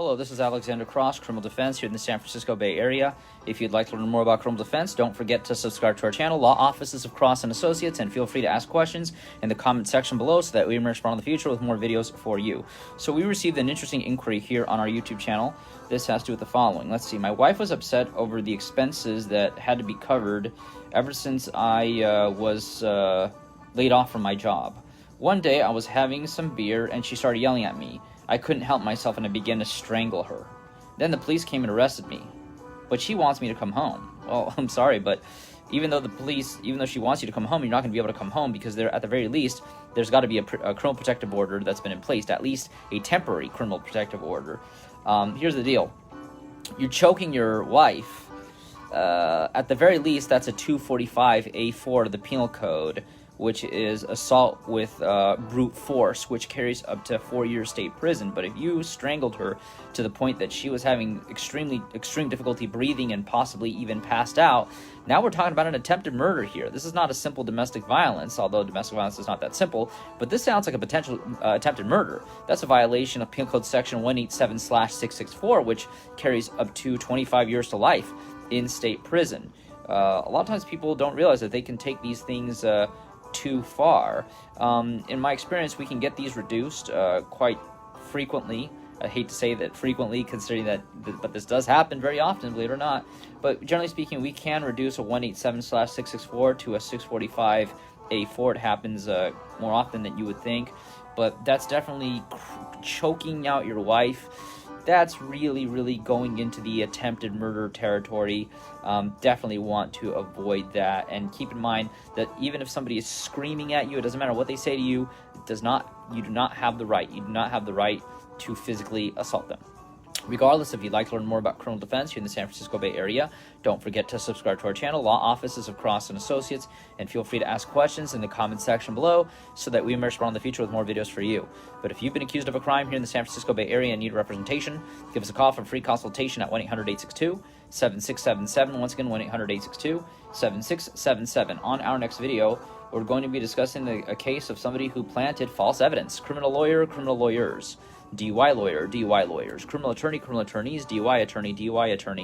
Hello, this is Alexander Cross, Criminal Defense here in the San Francisco Bay Area. If you'd like to learn more about criminal defense, don't forget to subscribe to our channel, Law Offices of Cross and Associates, and feel free to ask questions in the comment section below so that we may respond in the future with more videos for you. So we received an interesting inquiry here on our YouTube channel. This has to do with the following. Let's see. My wife was upset over the expenses that had to be covered ever since I was laid off from my job. One day I was having some beer and she started yelling at me. I couldn't help myself and I began to strangle her. Then the police came and arrested me. But she wants me to come home. Well, I'm sorry, but even though she wants you to come home, you're not going to be able to come home because at the very least, there's got to be a criminal protective order that's been in place, at least a temporary criminal protective order. Here's the deal. You're choking your wife. At the very least, that's a 245A4 of the Penal Code, which is assault with brute force, which carries up to 4 years state prison. But if you strangled her to the point that she was having extreme difficulty breathing and possibly even passed out, now we're talking about an attempted murder here. This is not a simple domestic violence, although domestic violence is not that simple, but this sounds like a potential attempted murder. That's a violation of Penal Code Section 187/664, which carries up to 25 years to life in state prison. A lot of times people don't realize that they can take these things too far. In my experience, we can get these reduced quite frequently. I hate to say that frequently, considering that, but this does happen very often, believe it or not. But generally speaking, we can reduce a 187/664 to a 645A4. It happens more often than you would think, but that's definitely choking out your wife. That's really going into the attempted murder territory. Definitely want to avoid that, and keep in mind that even if somebody is screaming at you, it doesn't matter what they say to you. You do not have the right. You do not have the right to physically assault them. Regardless, if you'd like to learn more about criminal defense here in the San Francisco Bay Area, don't forget to subscribe to our channel, Law Offices of Cross and Associates, and feel free to ask questions in the comment section below so that we may respond in the future with more videos for you. But if you've been accused of a crime here in the San Francisco Bay Area and need representation, give us a call for a free consultation at 1-800-862-7677. Once again, 1-800-862-7677. On our next video, we're going to be discussing a case of somebody who planted false evidence. Criminal lawyer, criminal lawyers. DUI lawyer, DUI lawyers, criminal attorney, criminal attorneys, DUI attorney, DUI attorney.